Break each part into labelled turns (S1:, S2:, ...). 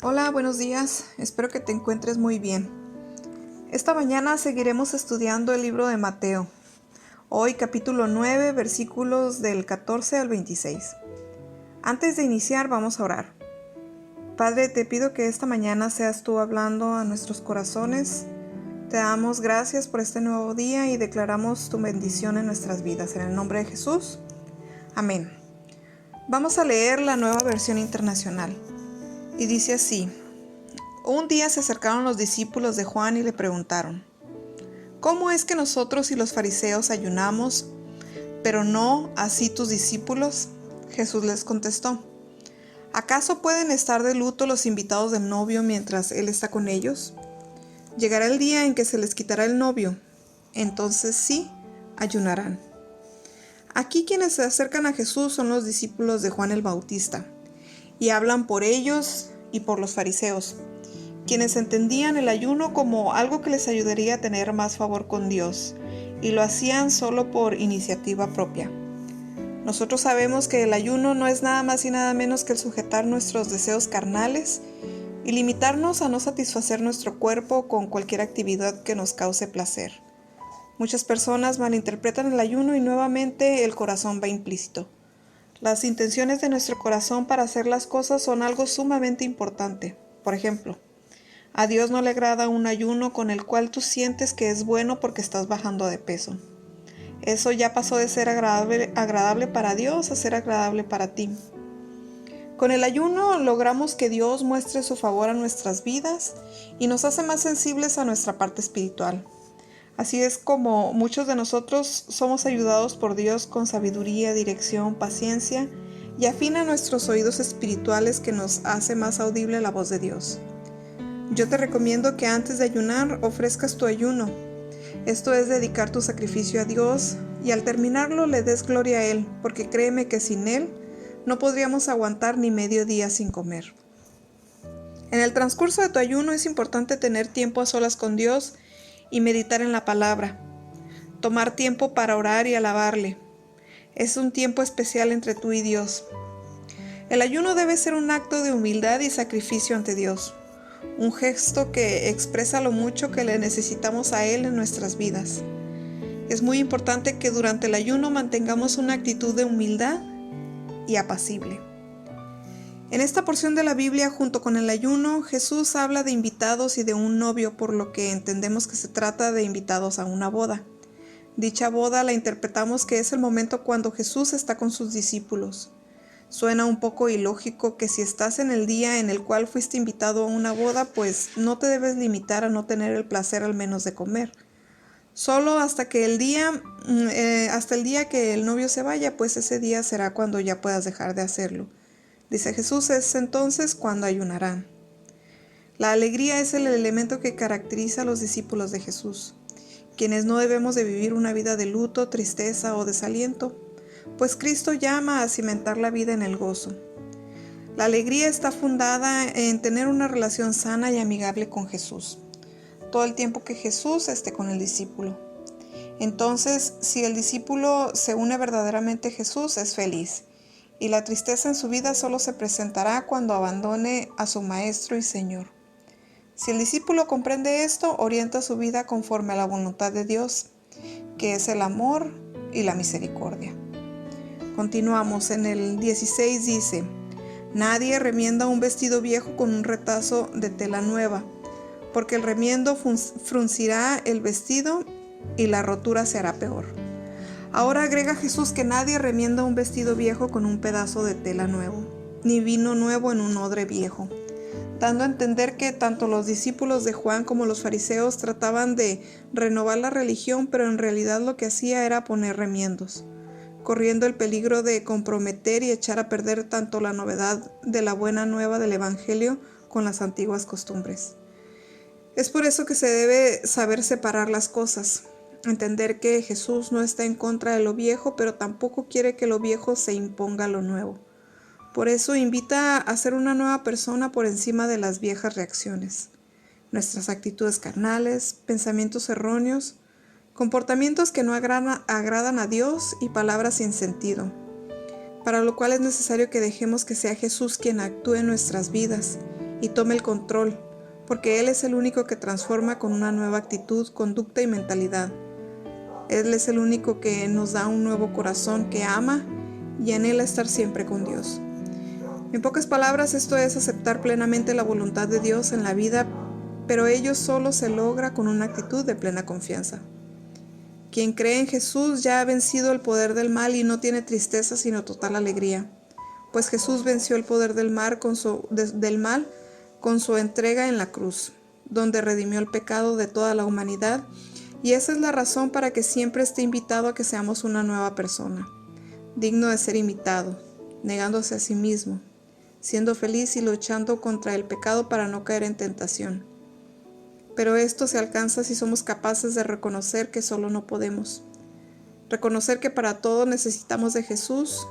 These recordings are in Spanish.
S1: Hola, buenos días. Espero que te encuentres muy bien. Esta mañana seguiremos estudiando el libro de Mateo. Hoy capítulo 9, versículos del 14 al 26. Antes de iniciar, vamos a orar. Padre, te pido que esta mañana seas tú hablando a nuestros corazones. Te damos gracias por este nuevo día y declaramos tu bendición en nuestras vidas. En el nombre de Jesús. Amén. Vamos a leer la Nueva Versión Internacional. Y dice así: Un día se acercaron los discípulos de Juan y le preguntaron: ¿Cómo es que nosotros y los fariseos ayunamos, pero no así tus discípulos? Jesús les contestó: ¿Acaso pueden estar de luto los invitados del novio mientras él está con ellos? Llegará el día en que se les quitará el novio, entonces sí ayunarán. Aquí quienes se acercan a Jesús son los discípulos de Juan el Bautista, y hablan por ellos y por los fariseos, quienes entendían el ayuno como algo que les ayudaría a tener más favor con Dios, y lo hacían solo por iniciativa propia. Nosotros sabemos que el ayuno no es nada más y nada menos que el sujetar nuestros deseos carnales y limitarnos a no satisfacer nuestro cuerpo con cualquier actividad que nos cause placer. Muchas personas malinterpretan el ayuno y nuevamente el corazón va implícito. Las intenciones de nuestro corazón para hacer las cosas son algo sumamente importante. Por ejemplo, a Dios no le agrada un ayuno con el cual tú sientes que es bueno porque estás bajando de peso. Eso ya pasó de ser agradable para Dios a ser agradable para ti. Con el ayuno logramos que Dios muestre su favor a nuestras vidas y nos hace más sensibles a nuestra parte espiritual. Así es como muchos de nosotros somos ayudados por Dios con sabiduría, dirección, paciencia y afina nuestros oídos espirituales que nos hace más audible la voz de Dios. Yo te recomiendo que antes de ayunar ofrezcas tu ayuno. Esto es dedicar tu sacrificio a Dios y al terminarlo le des gloria a Él, porque créeme que sin Él no podríamos aguantar ni medio día sin comer. En el transcurso de tu ayuno es importante tener tiempo a solas con Dios y meditar en la palabra. Tomar tiempo para orar y alabarle. Es un tiempo especial entre tú y Dios. El ayuno debe ser un acto de humildad y sacrificio ante Dios. Un gesto que expresa lo mucho que le necesitamos a Él en nuestras vidas. Es muy importante que durante el ayuno mantengamos una actitud de humildad y apacible. En esta porción de la Biblia, junto con el ayuno, Jesús habla de invitados y de un novio, por lo que entendemos que se trata de invitados a una boda. Dicha boda la interpretamos que es el momento cuando Jesús está con sus discípulos. Suena un poco ilógico que si estás en el día en el cual fuiste invitado a una boda, pues no te debes limitar a no tener el placer al menos de comer. Solo hasta el día que el novio se vaya, pues ese día será cuando ya puedas dejar de hacerlo. Dice Jesús, es entonces cuando ayunarán. La alegría es el elemento que caracteriza a los discípulos de Jesús, quienes no debemos de vivir una vida de luto, tristeza o desaliento, pues Cristo llama a cimentar la vida en el gozo. La alegría está fundada en tener una relación sana y amigable con Jesús, todo el tiempo que Jesús esté con el discípulo. Entonces, si el discípulo se une verdaderamente a Jesús, es feliz, y la tristeza en su vida solo se presentará cuando abandone a su Maestro y Señor. Si el discípulo comprende esto, orienta su vida conforme a la voluntad de Dios, que es el amor y la misericordia. Continuamos, en el 16 dice: Nadie remienda un vestido viejo con un retazo de tela nueva, porque el remiendo fruncirá el vestido y la rotura se hará peor. Ahora agrega Jesús que nadie remienda un vestido viejo con un pedazo de tela nuevo, ni vino nuevo en un odre viejo, dando a entender que tanto los discípulos de Juan como los fariseos trataban de renovar la religión, pero en realidad lo que hacía era poner remiendos, corriendo el peligro de comprometer y echar a perder tanto la novedad de la buena nueva del Evangelio con las antiguas costumbres. Es por eso que se debe saber separar las cosas. Entender que Jesús no está en contra de lo viejo, pero tampoco quiere que lo viejo se imponga a lo nuevo. Por eso invita a ser una nueva persona por encima de las viejas reacciones, nuestras actitudes carnales, pensamientos erróneos, comportamientos que no agradan a Dios y palabras sin sentido, para lo cual es necesario que dejemos que sea Jesús quien actúe en nuestras vidas y tome el control, porque Él es el único que transforma con una nueva actitud, conducta y mentalidad. Él es el único que nos da un nuevo corazón que ama y anhela estar siempre con Dios. En pocas palabras, esto es aceptar plenamente la voluntad de Dios en la vida, pero ello solo se logra con una actitud de plena confianza. Quien cree en Jesús ya ha vencido el poder del mal y no tiene tristeza sino total alegría, pues Jesús venció el poder del mal con su entrega en la cruz, donde redimió el pecado de toda la humanidad, y esa es la razón para que siempre esté invitado a que seamos una nueva persona, digno de ser imitado, negándose a sí mismo, siendo feliz y luchando contra el pecado para no caer en tentación. Pero esto se alcanza si somos capaces de reconocer que solo no podemos, reconocer que para todo necesitamos de Jesús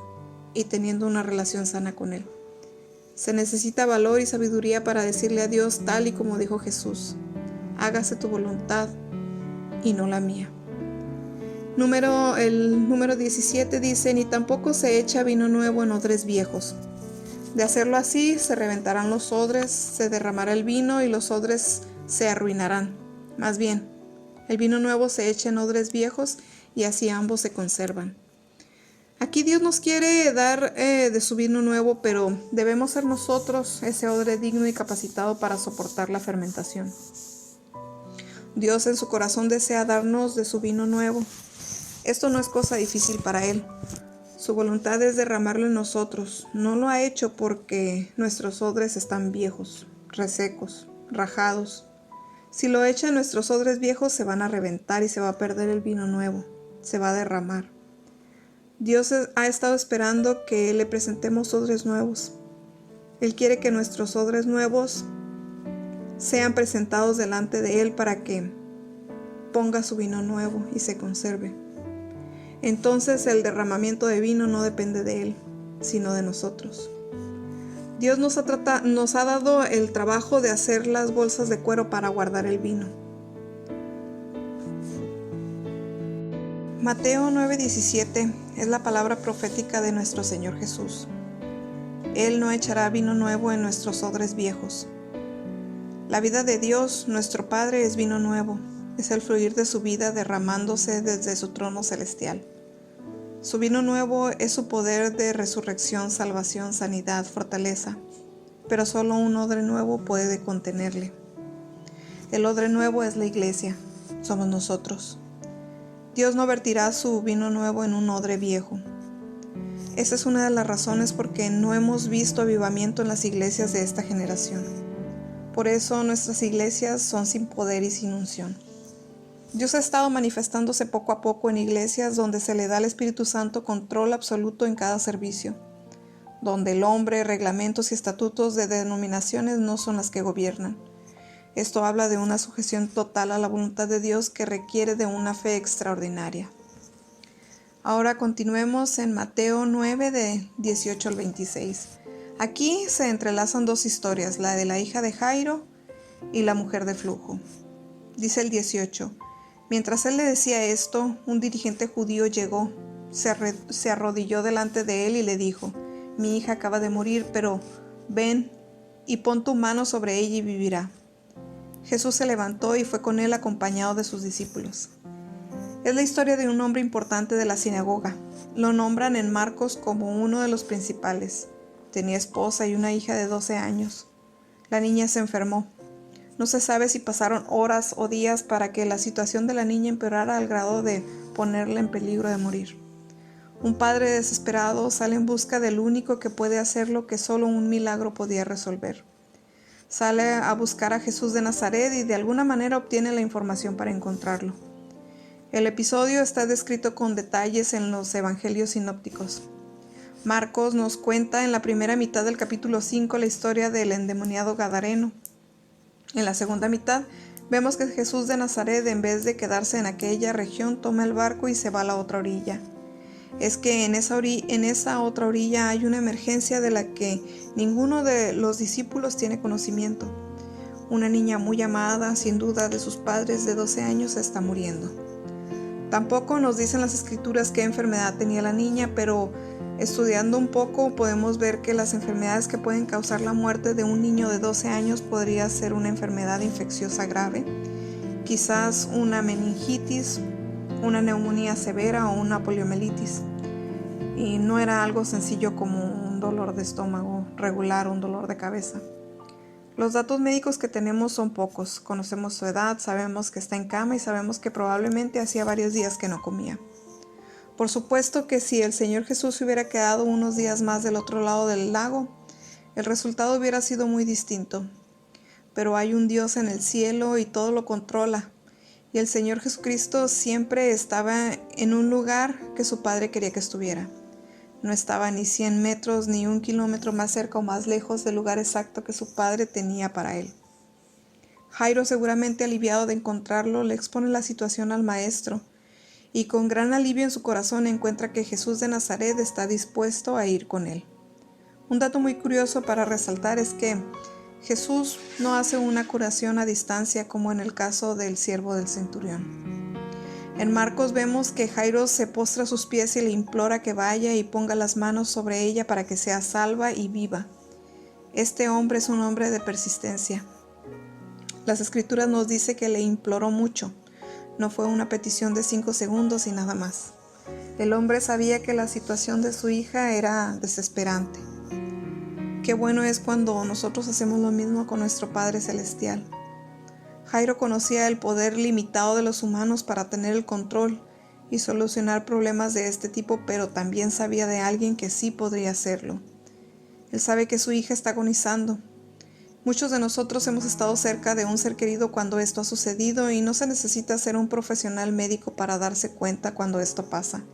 S1: y teniendo una relación sana con Él. Se necesita valor y sabiduría para decirle a Dios tal y como dijo Jesús: hágase tu voluntad y no la mía. El número 17 dice: ni tampoco se echa vino nuevo en odres viejos. De hacerlo así, se reventarán los odres, se derramará el vino y los odres se arruinarán. Más bien, el vino nuevo se echa en odres viejos y así ambos se conservan. Aquí Dios nos quiere dar de su vino nuevo, pero debemos ser nosotros ese odre digno y capacitado para soportar la fermentación. Dios en su corazón desea darnos de su vino nuevo. Esto no es cosa difícil para Él. Su voluntad es derramarlo en nosotros. No lo ha hecho porque nuestros odres están viejos, resecos, rajados. Si lo echa en nuestros odres viejos, se van a reventar y se va a perder el vino nuevo. Se va a derramar. Dios ha estado esperando que le presentemos odres nuevos. Él quiere que nuestros odres nuevos sean presentados delante de Él para que ponga su vino nuevo y se conserve. Entonces el derramamiento de vino no depende de Él, sino de nosotros. Dios nos ha dado el trabajo de hacer las bolsas de cuero para guardar el vino. Mateo 9:17 es la palabra profética de nuestro Señor Jesús. Él no echará vino nuevo en nuestros odres viejos. La vida de Dios, nuestro Padre, es vino nuevo. Es el fluir de su vida derramándose desde su trono celestial. Su vino nuevo es su poder de resurrección, salvación, sanidad, fortaleza, pero solo un odre nuevo puede contenerle. El odre nuevo es la iglesia, somos nosotros. Dios no vertirá su vino nuevo en un odre viejo. Esa es una de las razones por qué no hemos visto avivamiento en las iglesias de esta generación. Por eso nuestras iglesias son sin poder y sin unción. Dios ha estado manifestándose poco a poco en iglesias donde se le da al Espíritu Santo control absoluto en cada servicio, donde el hombre, reglamentos y estatutos de denominaciones no son las que gobiernan. Esto habla de una sujeción total a la voluntad de Dios que requiere de una fe extraordinaria. Ahora continuemos en Mateo 9 de 18 al 26. Aquí se entrelazan dos historias, la de la hija de Jairo y la mujer de flujo. Dice el 18. Mientras él le decía esto, un dirigente judío llegó, se arrodilló delante de él y le dijo: mi hija acaba de morir, pero ven y pon tu mano sobre ella y vivirá. Jesús se levantó y fue con él acompañado de sus discípulos. Es la historia de un hombre importante de la sinagoga. Lo nombran en Marcos como uno de los principales. Tenía esposa y una hija de 12 años. La niña se enfermó. No se sabe si pasaron horas o días para que la situación de la niña empeorara al grado de ponerla en peligro de morir. Un padre desesperado sale en busca del único que puede hacer lo que solo un milagro podía resolver. Sale a buscar a Jesús de Nazaret y de alguna manera obtiene la información para encontrarlo. El episodio está descrito con detalles en los evangelios sinópticos. Marcos nos cuenta en la primera mitad del capítulo 5 la historia del endemoniado gadareno. En la segunda mitad vemos que Jesús de Nazaret, en vez de quedarse en aquella región, toma el barco y se va a la otra orilla. Es que en esa otra orilla hay una emergencia de la que ninguno de los discípulos tiene conocimiento. Una niña muy amada, sin duda de sus padres de 12 años, está muriendo. Tampoco nos dicen las escrituras qué enfermedad tenía la niña, pero estudiando un poco podemos ver que las enfermedades que pueden causar la muerte de un niño de 12 años podría ser una enfermedad infecciosa grave, quizás una meningitis, una neumonía severa o una poliomielitis. Y no era algo sencillo como un dolor de estómago regular o un dolor de cabeza. Los datos médicos que tenemos son pocos. Conocemos su edad, sabemos que está en cama y sabemos que probablemente hacía varios días que no comía. Por supuesto que si el Señor Jesús se hubiera quedado unos días más del otro lado del lago, el resultado hubiera sido muy distinto. Pero hay un Dios en el cielo y todo lo controla. Y el Señor Jesucristo siempre estaba en un lugar que su Padre quería que estuviera. No estaba ni 100 metros ni 1 kilómetro más cerca o más lejos del lugar exacto que su padre tenía para él. Jairo, seguramente aliviado de encontrarlo, le expone la situación al maestro y con gran alivio en su corazón encuentra que Jesús de Nazaret está dispuesto a ir con él. Un dato muy curioso para resaltar es que Jesús no hace una curación a distancia como en el caso del siervo del centurión. En Marcos vemos que Jairo se postra a sus pies y le implora que vaya y ponga las manos sobre ella para que sea salva y viva. Este hombre es un hombre de persistencia. Las Escrituras nos dice que le imploró mucho. No fue una petición de 5 segundos y nada más. El hombre sabía que la situación de su hija era desesperante. Qué bueno es cuando nosotros hacemos lo mismo con nuestro Padre Celestial. Jairo conocía el poder limitado de los humanos para tener el control y solucionar problemas de este tipo, pero también sabía de alguien que sí podría hacerlo. Él sabe que su hija está agonizando. Muchos de nosotros hemos estado cerca de un ser querido cuando esto ha sucedido y no se necesita ser un profesional médico para darse cuenta cuando esto pasa.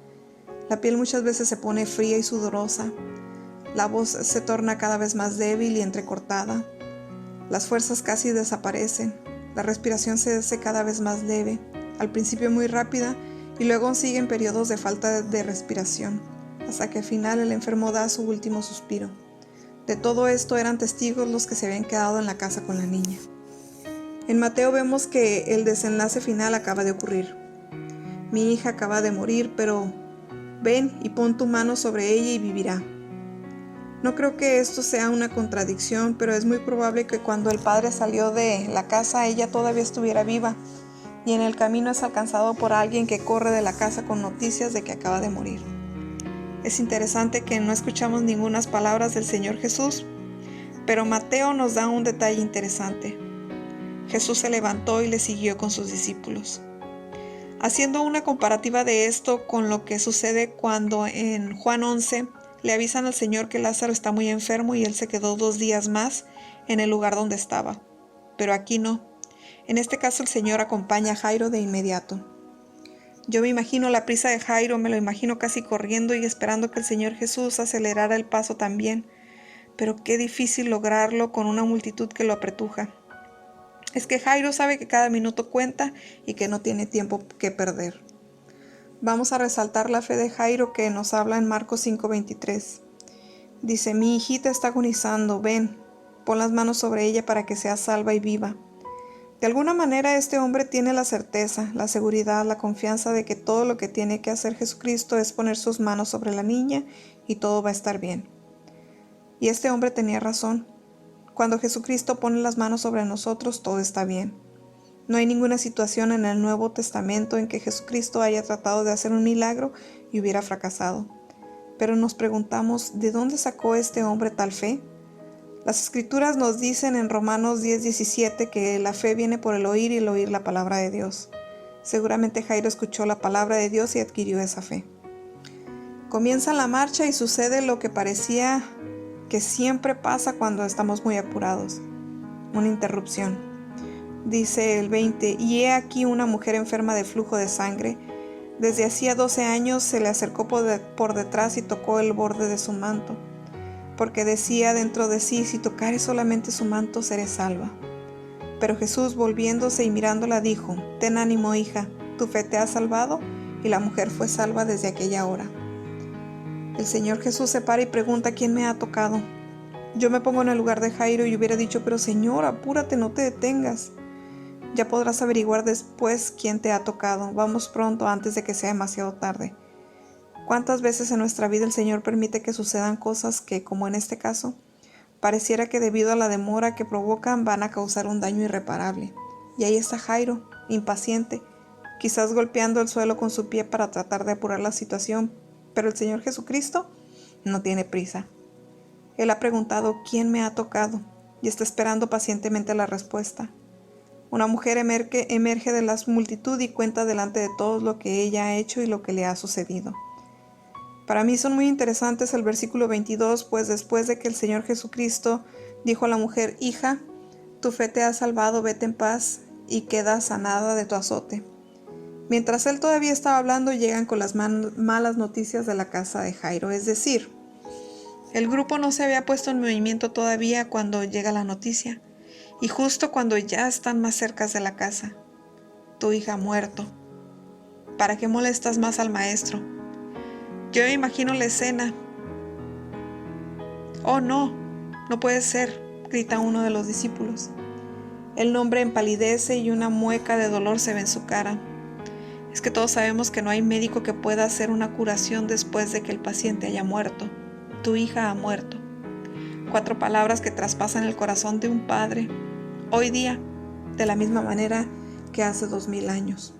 S1: La piel muchas veces se pone fría y sudorosa. La voz se torna cada vez más débil y entrecortada. Las fuerzas casi desaparecen. La respiración se hace cada vez más leve, al principio muy rápida y luego siguen periodos de falta de respiración, hasta que al final el enfermo da su último suspiro. De todo esto eran testigos los que se habían quedado en la casa con la niña. En Mateo vemos que el desenlace final acaba de ocurrir. Mi hija acaba de morir, pero ven y pon tu mano sobre ella y vivirá. No creo que esto sea una contradicción, pero es muy probable que cuando el padre salió de la casa ella todavía estuviera viva y en el camino es alcanzado por alguien que corre de la casa con noticias de que acaba de morir. Es interesante que no escuchamos ninguna palabras del Señor Jesús, pero Mateo nos da un detalle interesante. Jesús se levantó y le siguió con sus discípulos. Haciendo una comparativa de esto con lo que sucede cuando en Juan 11 le avisan al Señor que Lázaro está muy enfermo y él se quedó 2 días más en el lugar donde estaba. Pero aquí no. En este caso el Señor acompaña a Jairo de inmediato. Yo me imagino la prisa de Jairo, me lo imagino casi corriendo y esperando que el Señor Jesús acelerara el paso también. Pero qué difícil lograrlo con una multitud que lo apretuja. Es que Jairo sabe que cada minuto cuenta y que no tiene tiempo que perder. Vamos a resaltar la fe de Jairo que nos habla en Marcos 5:23. Dice, mi hijita está agonizando, ven, pon las manos sobre ella para que sea salva y viva. De alguna manera este hombre tiene la certeza, la seguridad, la confianza de que todo lo que tiene que hacer Jesucristo es poner sus manos sobre la niña y todo va a estar bien. Y este hombre tenía razón. Cuando Jesucristo pone las manos sobre nosotros, todo está bien. No hay ninguna situación en el Nuevo Testamento en que Jesucristo haya tratado de hacer un milagro y hubiera fracasado. Pero nos preguntamos, ¿de dónde sacó este hombre tal fe? Las Escrituras nos dicen en Romanos 10:17 que la fe viene por el oír y el oír la palabra de Dios. Seguramente Jairo escuchó la palabra de Dios y adquirió esa fe. Comienza la marcha y sucede lo que parecía que siempre pasa cuando estamos muy apurados. Una interrupción. Dice el 20, y he aquí una mujer enferma de flujo de sangre. Desde hacía 12 años se le acercó por detrás y tocó el borde de su manto, porque decía dentro de sí, si tocare solamente su manto seré salva. Pero Jesús, volviéndose y mirándola, dijo, ten ánimo, hija, tu fe te ha salvado, y la mujer fue salva desde aquella hora. El Señor Jesús se para y pregunta, ¿quién me ha tocado? Yo me pongo en el lugar de Jairo y hubiera dicho, pero Señor, apúrate, no te detengas. Ya podrás averiguar después quién te ha tocado. Vamos pronto antes de que sea demasiado tarde. ¿Cuántas veces en nuestra vida el Señor permite que sucedan cosas que, como en este caso, pareciera que debido a la demora que provocan van a causar un daño irreparable? Y ahí está Jairo, impaciente, quizás golpeando el suelo con su pie para tratar de apurar la situación, pero el Señor Jesucristo no tiene prisa. Él ha preguntado ¿quién me ha tocado? Y está esperando pacientemente la respuesta. Una mujer emerge de la multitud y cuenta delante de todos lo que ella ha hecho y lo que le ha sucedido. Para mí son muy interesantes el versículo 22, pues después de que el Señor Jesucristo dijo a la mujer: hija, tu fe te ha salvado, vete en paz y queda sanada de tu azote. Mientras él todavía estaba hablando, llegan con las malas noticias de la casa de Jairo, es decir, el grupo no se había puesto en movimiento todavía cuando llega la noticia, y justo cuando ya están más cerca de la casa. Tu hija ha muerto. ¿Para qué molestas más al maestro? Yo me imagino la escena. Oh, no puede ser, grita uno de los discípulos. El hombre empalidece y una mueca de dolor se ve en su cara. Es que todos sabemos que no hay médico que pueda hacer una curación después de que el paciente haya muerto. Tu hija ha muerto. 4 palabras que traspasan el corazón de un padre, hoy día, de la misma manera que hace 2000 años.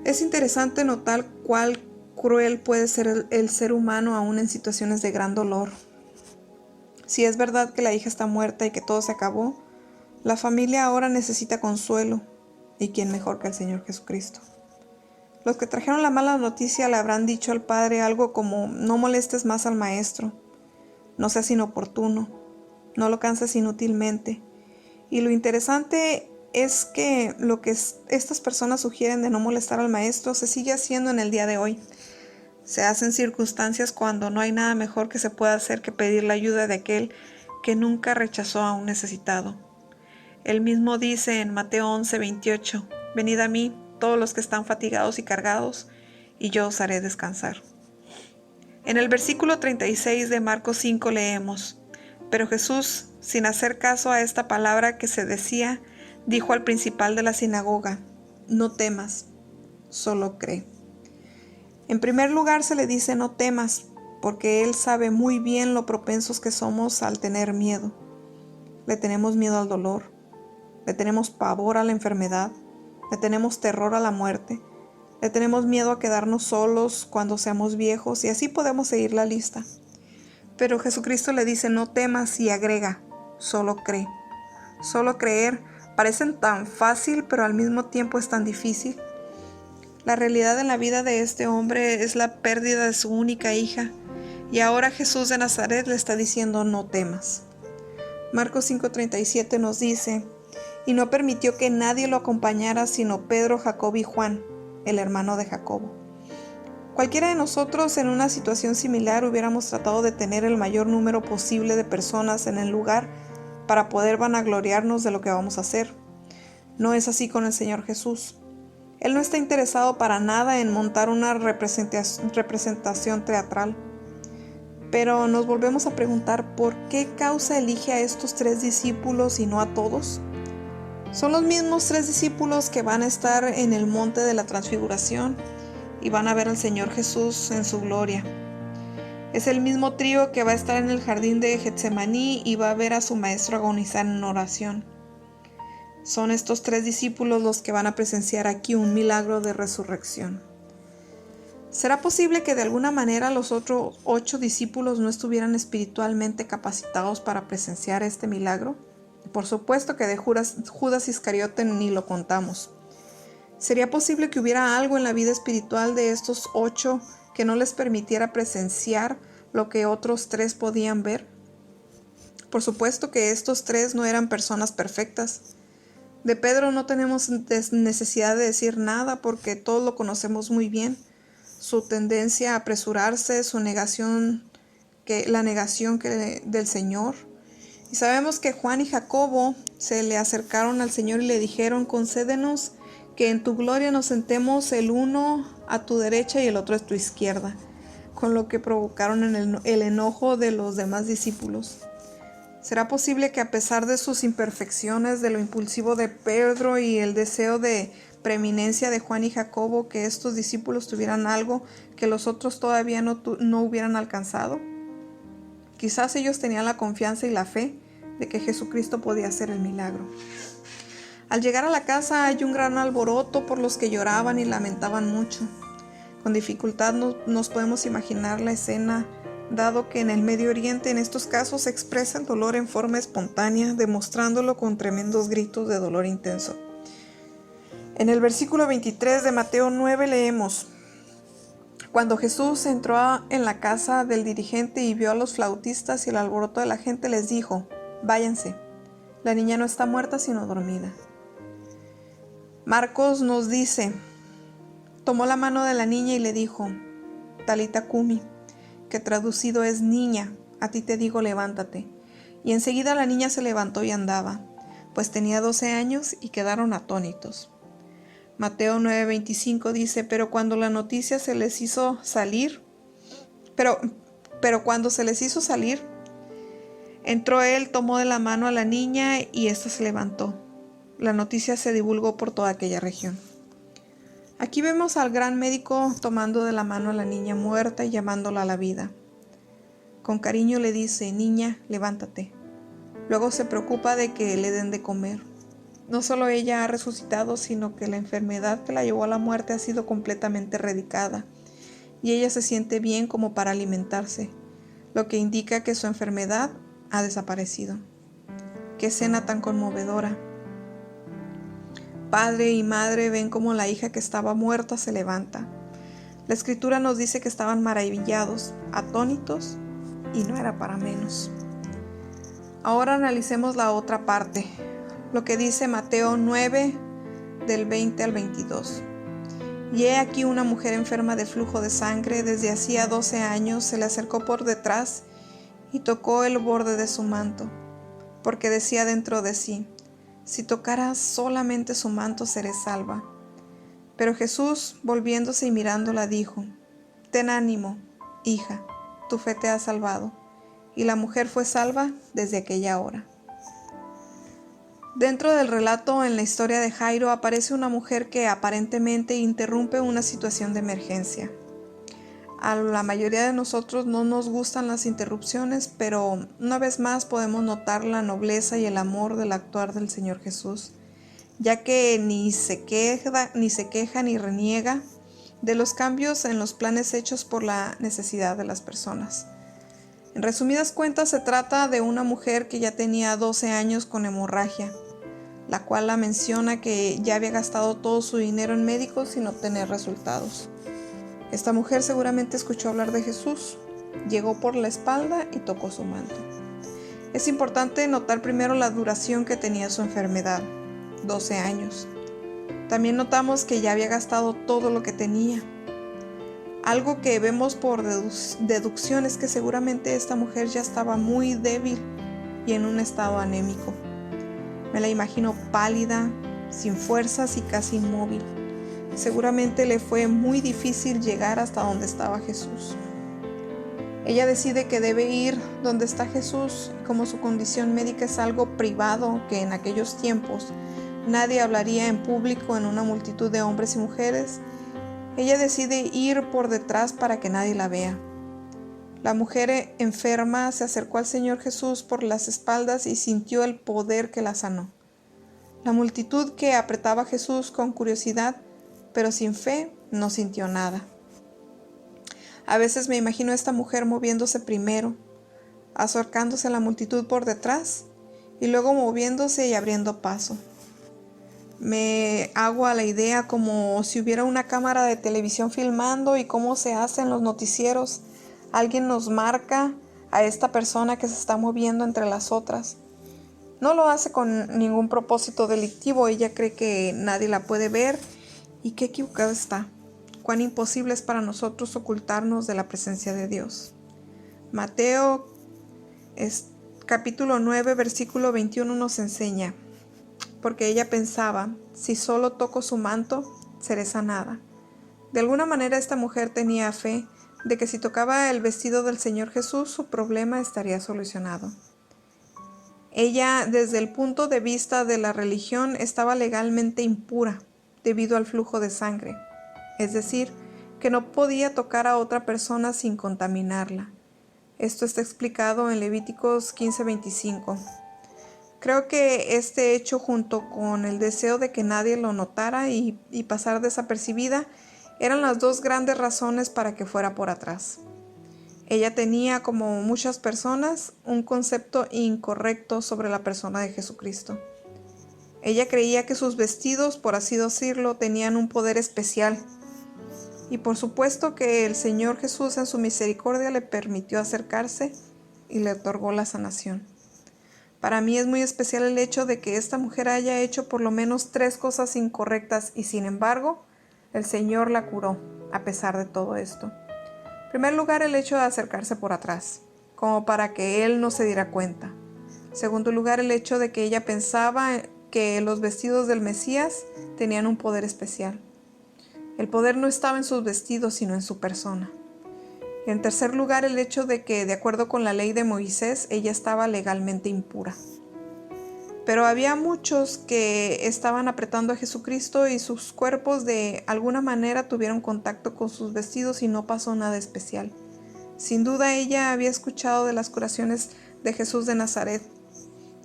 S1: Es interesante notar cuál cruel puede ser el ser humano aún en situaciones de gran dolor. Si es verdad que la hija está muerta y que todo se acabó, la familia ahora necesita consuelo, y quién mejor que el Señor Jesucristo. Los que trajeron la mala noticia le habrán dicho al padre algo como: no molestes más al maestro, no seas inoportuno, no lo canses inútilmente. Y lo interesante es que lo que estas personas sugieren de no molestar al maestro se sigue haciendo en el día de hoy. Se hacen circunstancias cuando no hay nada mejor que se pueda hacer que pedir la ayuda de aquel que nunca rechazó a un necesitado. Él mismo dice en Mateo 11:28, venid a mí, todos los que están fatigados y cargados, y yo os haré descansar. En el versículo 36 de Marcos 5 leemos, pero Jesús, sin hacer caso a esta palabra que se decía, dijo al principal de la sinagoga, no temas, solo cree. En primer lugar se le dice no temas, porque Él sabe muy bien lo propensos que somos al tener miedo. Le tenemos miedo al dolor, le tenemos pavor a la enfermedad, le tenemos terror a la muerte, le tenemos miedo a quedarnos solos cuando seamos viejos y así podemos seguir la lista. Pero Jesucristo le dice no temas y agrega, solo cree. Solo creer parecen tan fácil pero al mismo tiempo es tan difícil. La realidad en la vida de este hombre es la pérdida de su única hija y ahora Jesús de Nazaret le está diciendo no temas. Marcos 5:37 nos dice, y no permitió que nadie lo acompañara sino Pedro, Jacobo y Juan, el hermano de Jacobo. Cualquiera de nosotros en una situación similar hubiéramos tratado de tener el mayor número posible de personas en el lugar para poder vanagloriarnos de lo que vamos a hacer. No es así con el Señor Jesús. Él no está interesado para nada en montar una representación teatral. Pero nos volvemos a preguntar ¿por qué causa elige a estos 3 discípulos y no a todos? Son los mismos 3 discípulos que van a estar en el monte de la transfiguración y van a ver al Señor Jesús en su gloria. Es el mismo trío que va a estar en el jardín de Getsemaní y va a ver a su maestro agonizar en oración. Son estos 3 discípulos los que van a presenciar aquí un milagro de resurrección. ¿Será posible que de alguna manera los otros 8 discípulos no estuvieran espiritualmente capacitados para presenciar este milagro? Por supuesto que de Judas Iscariote ni lo contamos. ¿Sería posible que hubiera algo en la vida espiritual de estos 8 que no les permitiera presenciar lo que otros 3 podían ver? Por supuesto que estos 3 no eran personas perfectas. De Pedro no tenemos necesidad de decir nada porque todos lo conocemos muy bien. Su tendencia a apresurarse, la negación del Señor. Y sabemos que Juan y Jacobo se le acercaron al Señor y le dijeron, concédenos que en tu gloria nos sentemos el uno a tu derecha y el otro a tu izquierda, con lo que provocaron el enojo de los demás discípulos. ¿Será posible que a pesar de sus imperfecciones, de lo impulsivo de Pedro y el deseo de preeminencia de Juan y Jacobo, que estos discípulos tuvieran algo que los otros todavía no hubieran alcanzado? Quizás ellos tenían la confianza y la fe de que Jesucristo podía hacer el milagro. Al llegar a la casa hay un gran alboroto por los que lloraban y lamentaban mucho. Con dificultad nos podemos imaginar la escena, dado que en el Medio Oriente en estos casos se expresa el dolor en forma espontánea, demostrándolo con tremendos gritos de dolor intenso. En el versículo 23 de Mateo 9 leemos: Cuando Jesús entró en la casa del dirigente y vio a los flautistas y el alboroto de la gente, les dijo: váyanse, la niña no está muerta sino dormida. Marcos nos dice: tomó la mano de la niña y le dijo: Talita cumi, que traducido es niña, a ti te digo, levántate. Y enseguida la niña se levantó y andaba, pues tenía 12 años, y quedaron atónitos. Mateo 9:25 dice: pero cuando la noticia se les hizo salir, pero cuando se les hizo salir, entró él, tomó de la mano a la niña y ésta se levantó. La noticia se divulgó por toda aquella región. Aquí vemos al gran médico tomando de la mano a la niña muerta y llamándola a la vida. Con cariño le dice: niña, levántate. Luego se preocupa de que le den de comer. No solo ella ha resucitado, sino que la enfermedad que la llevó a la muerte ha sido completamente erradicada, y ella se siente bien como para alimentarse, lo que indica que su enfermedad ha desaparecido. ¡Qué escena tan conmovedora! Padre y madre ven como la hija que estaba muerta se levanta. La Escritura nos dice que estaban maravillados, atónitos, y no era para menos. Ahora analicemos la otra parte, lo que dice Mateo 9, del 20 al 22. Y he aquí una mujer enferma de flujo de sangre, desde hacía 12 años, se le acercó por detrás y tocó el borde de su manto, porque decía dentro de sí: si tocara solamente su manto, seré salva. Pero Jesús, volviéndose y mirándola, dijo: ten ánimo, hija, tu fe te ha salvado. Y la mujer fue salva desde aquella hora. Dentro del relato, en la historia de Jairo, aparece una mujer que aparentemente interrumpe una situación de emergencia. A la mayoría de nosotros no nos gustan las interrupciones, pero una vez más podemos notar la nobleza y el amor del actuar del Señor Jesús, ya que ni se queja ni reniega de los cambios en los planes hechos por la necesidad de las personas. En resumidas cuentas, se trata de una mujer que ya tenía 12 años con hemorragia, la cual la menciona que ya había gastado todo su dinero en médicos sin obtener resultados. Esta mujer seguramente escuchó hablar de Jesús, llegó por la espalda y tocó su manto. Es importante notar primero la duración que tenía su enfermedad, 12 años. También notamos que ya había gastado todo lo que tenía. Algo que vemos por deducción es que seguramente esta mujer ya estaba muy débil y en un estado anémico. Me la imagino pálida, sin fuerzas y casi inmóvil. Seguramente le fue muy difícil llegar hasta donde estaba Jesús. Ella decide que debe ir donde está Jesús, y como su condición médica es algo privado, que en aquellos tiempos nadie hablaría en público en una multitud de hombres y mujeres, ella decide ir por detrás para que nadie la vea. La mujer enferma se acercó al Señor Jesús por las espaldas y sintió el poder que la sanó. La multitud que apretaba a Jesús con curiosidad, pero sin fe, no sintió nada. A veces me imagino a esta mujer moviéndose primero, acercándose a la multitud por detrás y luego moviéndose y abriendo paso. Me hago a la idea como si hubiera una cámara de televisión filmando y cómo se hace en los noticieros. Alguien nos marca a esta persona que se está moviendo entre las otras. No lo hace con ningún propósito delictivo, ella cree que nadie la puede ver y qué equivocada está. Cuán imposible es para nosotros ocultarnos de la presencia de Dios. Mateo capítulo 9, versículo 21 nos enseña: porque ella pensaba, si solo toco su manto, seré sanada. De alguna manera esta mujer tenía fe de que si tocaba el vestido del Señor Jesús, su problema estaría solucionado. Ella, desde el punto de vista de la religión, estaba legalmente impura debido al flujo de sangre, es decir, que no podía tocar a otra persona sin contaminarla. Esto está explicado en Levíticos 15:25. Creo que este hecho, junto con el deseo de que nadie lo notara y pasar desapercibida, eran las dos grandes razones para que fuera por atrás. Ella tenía, como muchas personas, un concepto incorrecto sobre la persona de Jesucristo. Ella creía que sus vestidos, por así decirlo, tenían un poder especial. Y por supuesto que el Señor Jesús en su misericordia le permitió acercarse y le otorgó la sanación. Para mí es muy especial el hecho de que esta mujer haya hecho por lo menos 3 cosas incorrectas y sin embargo, el Señor la curó a pesar de todo esto. En primer lugar, el hecho de acercarse por atrás, como para que él no se diera cuenta. En segundo lugar, el hecho de que ella pensaba que los vestidos del Mesías tenían un poder especial. El poder no estaba en sus vestidos, sino en su persona. En tercer lugar, el hecho de que, de acuerdo con la ley de Moisés, ella estaba legalmente impura. Pero había muchos que estaban apretando a Jesucristo y sus cuerpos de alguna manera tuvieron contacto con sus vestidos y no pasó nada especial. Sin duda ella había escuchado de las curaciones de Jesús de Nazaret,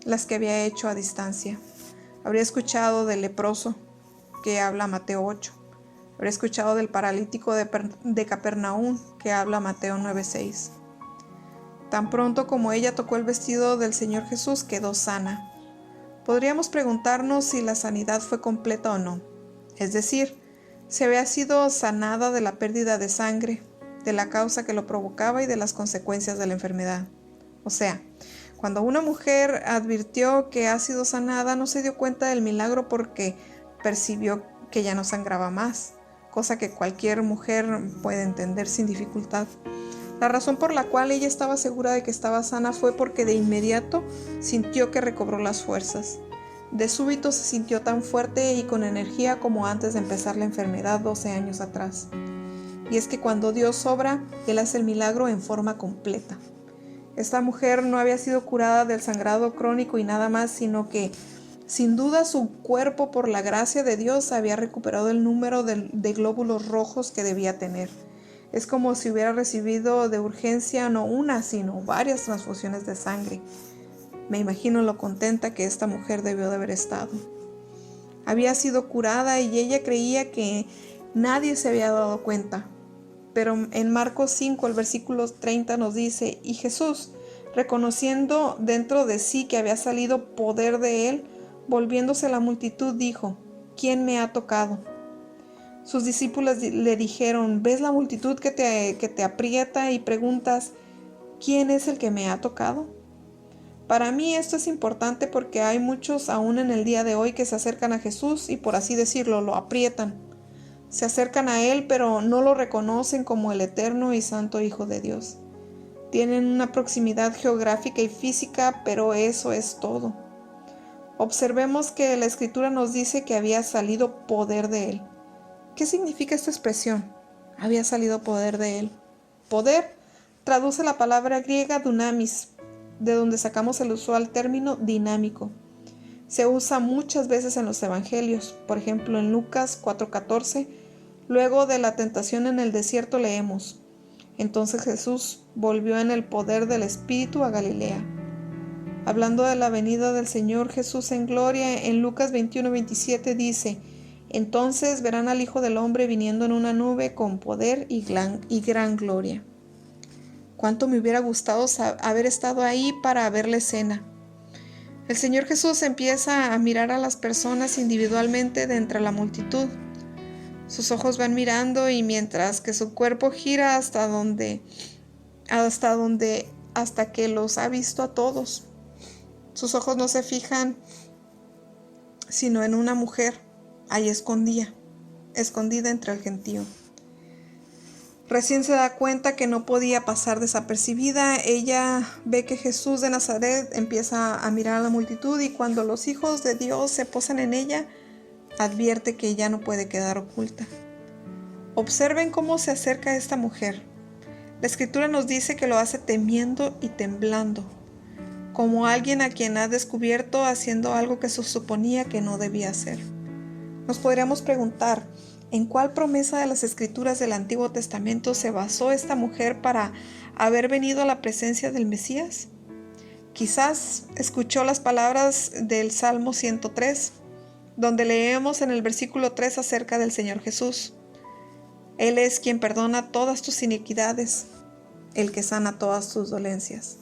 S1: las que había hecho a distancia. Habría escuchado del leproso, que habla Mateo 8. Habría escuchado del paralítico de Capernaum, que habla Mateo 9:6. Tan pronto como ella tocó el vestido del Señor Jesús, quedó sana. Podríamos preguntarnos si la sanidad fue completa o no, es decir, si había sido sanada de la pérdida de sangre, de la causa que lo provocaba y de las consecuencias de la enfermedad. O sea, cuando una mujer advirtió que ha sido sanada, no se dio cuenta del milagro porque percibió que ya no sangraba más, cosa que cualquier mujer puede entender sin dificultad. La razón por la cual ella estaba segura de que estaba sana fue porque de inmediato sintió que recobró las fuerzas. De súbito se sintió tan fuerte y con energía como antes de empezar la enfermedad 12 años atrás. Y es que cuando Dios obra, Él hace el milagro en forma completa. Esta mujer no había sido curada del sangrado crónico y nada más, sino que sin duda su cuerpo, por la gracia de Dios, había recuperado el número de glóbulos rojos que debía tener. Es como si hubiera recibido de urgencia no una, sino varias transfusiones de sangre. Me imagino lo contenta que esta mujer debió de haber estado. Había sido curada y ella creía que nadie se había dado cuenta. Pero en Marcos 5, el versículo 30 nos dice: y Jesús, reconociendo dentro de sí que había salido poder de él, volviéndose a la multitud, dijo: ¿quién me ha tocado? Sus discípulos le dijeron: ¿ves la multitud que te aprieta y preguntas, ¿quién es el que me ha tocado? Para mí esto es importante porque hay muchos aún en el día de hoy que se acercan a Jesús y, por así decirlo, lo aprietan. Se acercan a Él, pero no lo reconocen como el eterno y santo Hijo de Dios. Tienen una proximidad geográfica y física, pero eso es todo. Observemos que la Escritura nos dice que había salido poder de Él. ¿Qué significa esta expresión? Había salido poder de Él. Poder traduce la palabra griega dunamis, de donde sacamos el usual término dinámico. Se usa muchas veces en los evangelios. Por ejemplo, en Lucas 4:14, luego de la tentación en el desierto leemos: entonces Jesús volvió en el poder del Espíritu a Galilea. Hablando de la venida del Señor Jesús en gloria, en Lucas 21:27 dice: entonces verán al Hijo del Hombre viniendo en una nube con poder y gran gloria. Cuánto me hubiera gustado haber estado ahí para ver la escena. El Señor Jesús empieza a mirar a las personas individualmente de entre la multitud. Sus ojos van mirando y mientras que su cuerpo gira hasta que los ha visto a todos. Sus ojos no se fijan sino en una mujer ahí escondida entre el gentío. Recién se da cuenta que no podía pasar desapercibida. Ella ve que Jesús de Nazaret empieza a mirar a la multitud y cuando los hijos de Dios se posan en ella, advierte que ella no puede quedar oculta. Observen cómo se acerca a esta mujer. La Escritura nos dice que lo hace temiendo y temblando. como alguien a quien ha descubierto haciendo algo que se suponía que no debía hacer. Nos podríamos preguntar, ¿en cuál promesa de las Escrituras del Antiguo Testamento se basó esta mujer para haber venido a la presencia del Mesías? Quizás escuchó las palabras del Salmo 103, donde leemos en el versículo 3 acerca del Señor Jesús. Él es quien perdona todas tus iniquidades, el que sana todas tus dolencias.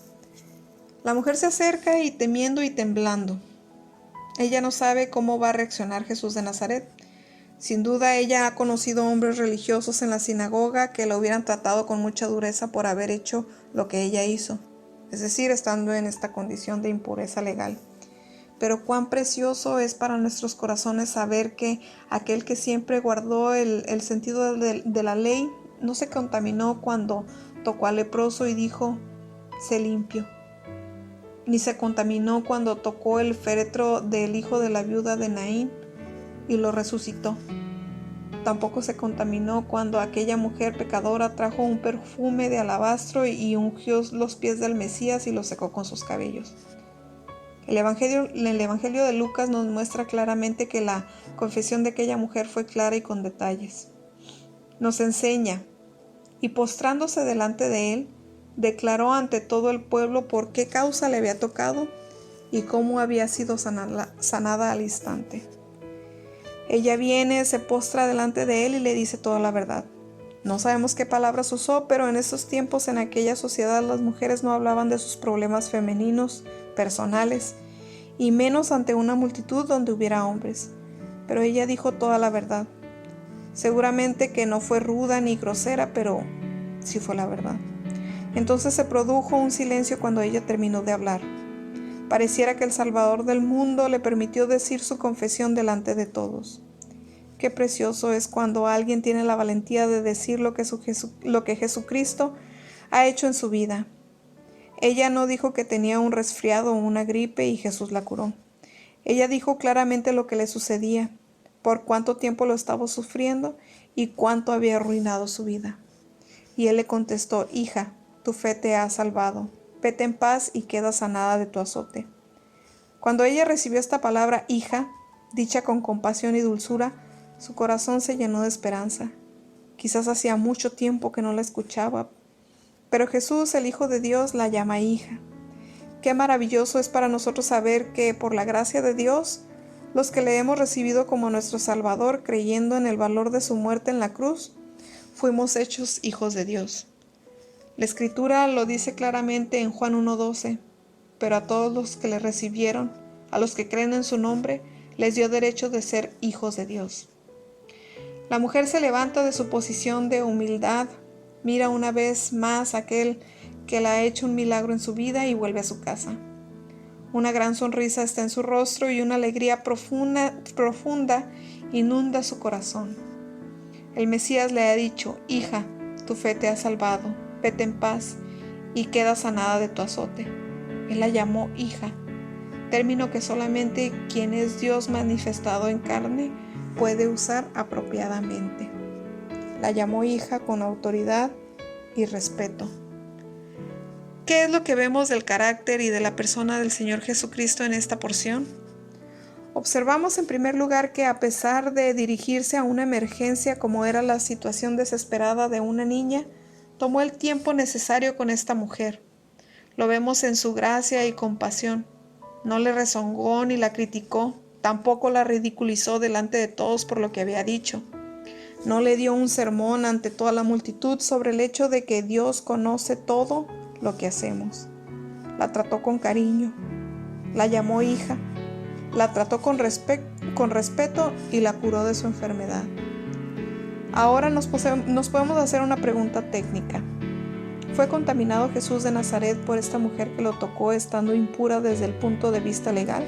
S1: La mujer se acerca y temiendo y temblando. Ella no sabe cómo va a reaccionar Jesús de Nazaret. Sin duda ella ha conocido hombres religiosos en la sinagoga que la hubieran tratado con mucha dureza por haber hecho lo que ella hizo, es decir, estando en esta condición de impureza legal. Pero cuán precioso es para nuestros corazones saber que aquel que siempre guardó el sentido de la ley no se contaminó cuando tocó al leproso y dijo, sé limpio. Ni se contaminó cuando tocó el féretro del hijo de la viuda de Naín y lo resucitó. Tampoco se contaminó cuando aquella mujer pecadora trajo un perfume de alabastro y ungió los pies del Mesías y los secó con sus cabellos. El Evangelio de Lucas nos muestra claramente que la confesión de aquella mujer fue clara y con detalles. Nos enseña, y postrándose delante de él, declaró ante todo el pueblo por qué causa le había tocado y cómo había sido sanada al instante. Ella viene, se postra delante de él y le dice toda la verdad. No sabemos qué palabras usó, pero en esos tiempos, en aquella sociedad, las mujeres no hablaban de sus problemas femeninos, personales, y menos ante una multitud donde hubiera hombres. Pero ella dijo toda la verdad. Seguramente que no fue ruda ni grosera, pero sí fue la verdad. Entonces se produjo un silencio cuando ella terminó de hablar. Pareciera que el Salvador del mundo le permitió decir su confesión delante de todos. Qué precioso es cuando alguien tiene la valentía de decir lo que Jesucristo ha hecho en su vida. Ella no dijo que tenía un resfriado o una gripe y Jesús la curó. Ella dijo claramente lo que le sucedía, por cuánto tiempo lo estaba sufriendo y cuánto había arruinado su vida. Y él le contestó, hija, tu fe te ha salvado. Vete en paz y queda sanada de tu azote. Cuando ella recibió esta palabra, hija, dicha con compasión y dulzura, su corazón se llenó de esperanza. Quizás hacía mucho tiempo que no la escuchaba, pero Jesús, el Hijo de Dios, la llama hija. Qué maravilloso es para nosotros saber que, por la gracia de Dios, los que le hemos recibido como nuestro Salvador, creyendo en el valor de su muerte en la cruz, fuimos hechos hijos de Dios. La Escritura lo dice claramente en Juan 1:12, pero a todos los que le recibieron, a los que creen en su nombre, les dio derecho de ser hijos de Dios. La mujer se levanta de su posición de humildad, mira una vez más a aquel que le ha hecho un milagro en su vida y vuelve a su casa. Una gran sonrisa está en su rostro y una alegría profunda inunda su corazón. El Mesías le ha dicho, hija, tu fe te ha salvado, vete en paz y queda sanada de tu azote. Él la llamó hija, término que solamente quien es Dios manifestado en carne puede usar apropiadamente. La llamó hija con autoridad y respeto. ¿Qué es lo que vemos del carácter y de la persona del Señor Jesucristo en esta porción? Observamos en primer lugar que a pesar de dirigirse a una emergencia como era la situación desesperada de una niña, tomó el tiempo necesario con esta mujer. Lo vemos en su gracia y compasión. No le rezongó ni la criticó, tampoco la ridiculizó delante de todos por lo que había dicho. No le dio un sermón ante toda la multitud sobre el hecho de que Dios conoce todo lo que hacemos. La trató con cariño, la llamó hija, la trató con respeto y la curó de su enfermedad. Ahora nos podemos hacer una pregunta técnica. ¿Fue contaminado Jesús de Nazaret por esta mujer que lo tocó estando impura desde el punto de vista legal?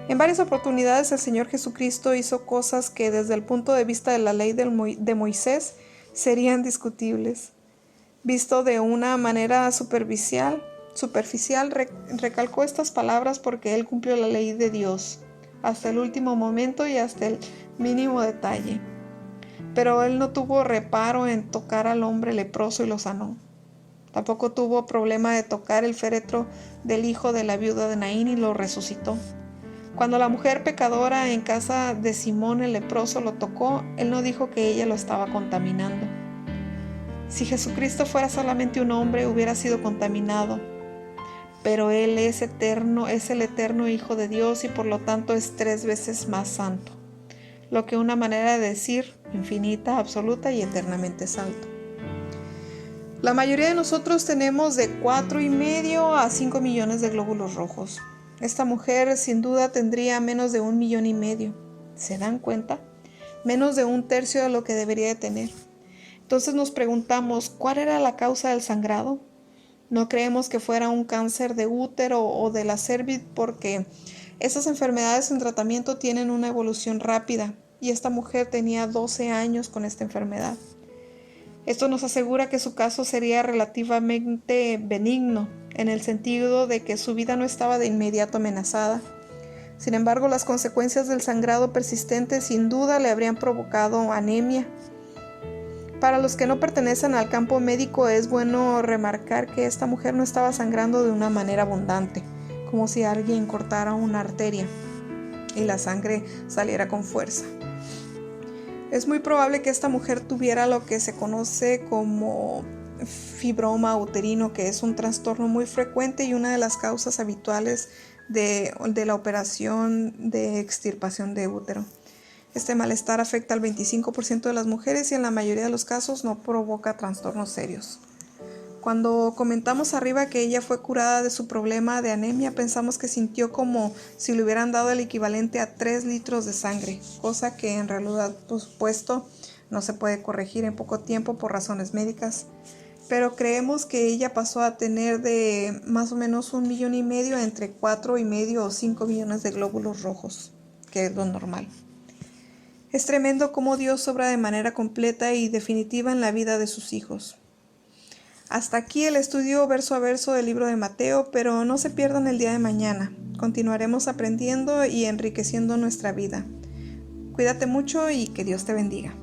S1: En varias oportunidades el Señor Jesucristo hizo cosas que desde el punto de vista de la ley de Moisés serían discutibles. Visto de una manera superficial, recalcó estas palabras porque él cumplió la ley de Dios, hasta el último momento y hasta el mínimo detalle. Pero él no tuvo reparo en tocar al hombre leproso y lo sanó. Tampoco tuvo problema de tocar el féretro del hijo de la viuda de Naín y lo resucitó. Cuando la mujer pecadora en casa de Simón el leproso lo tocó, él no dijo que ella lo estaba contaminando. Si Jesucristo fuera solamente un hombre, hubiera sido contaminado. Pero Él es eterno, es el eterno Hijo de Dios y por lo tanto es 3 veces más santo. Lo que una manera de decir infinita, absoluta y eternamente santo. La mayoría de nosotros tenemos de 4,5 a 5 millones de glóbulos rojos. Esta mujer sin duda tendría menos de 1,5 millones. ¿Se dan cuenta? Menos de 1/3 de lo que debería de tener. Entonces nos preguntamos, ¿cuál era la causa del sangrado? No creemos que fuera un cáncer de útero o de la cervix porque esas enfermedades en tratamiento tienen una evolución rápida y esta mujer tenía 12 años con esta enfermedad. Esto nos asegura que su caso sería relativamente benigno, en el sentido de que su vida no estaba de inmediato amenazada. Sin embargo, las consecuencias del sangrado persistente sin duda le habrían provocado anemia. Para los que no pertenecen al campo médico es bueno remarcar que esta mujer no estaba sangrando de una manera abundante, como si alguien cortara una arteria y la sangre saliera con fuerza. Es muy probable que esta mujer tuviera lo que se conoce como fibroma uterino, que es un trastorno muy frecuente y una de las causas habituales de la operación de extirpación de útero. Este malestar afecta al 25% de las mujeres y en la mayoría de los casos no provoca trastornos serios. Cuando comentamos arriba que ella fue curada de su problema de anemia, pensamos que sintió como si le hubieran dado el equivalente a 3 litros de sangre, cosa que en realidad, por supuesto, no se puede corregir en poco tiempo por razones médicas. Pero creemos que ella pasó a tener de más o menos 1,5 millones entre 4,5 o 5 millones de glóbulos rojos, que es lo normal. Es tremendo cómo Dios obra de manera completa y definitiva en la vida de sus hijos. Hasta aquí el estudio verso a verso del libro de Mateo, pero no se pierdan el día de mañana. Continuaremos aprendiendo y enriqueciendo nuestra vida. Cuídate mucho y que Dios te bendiga.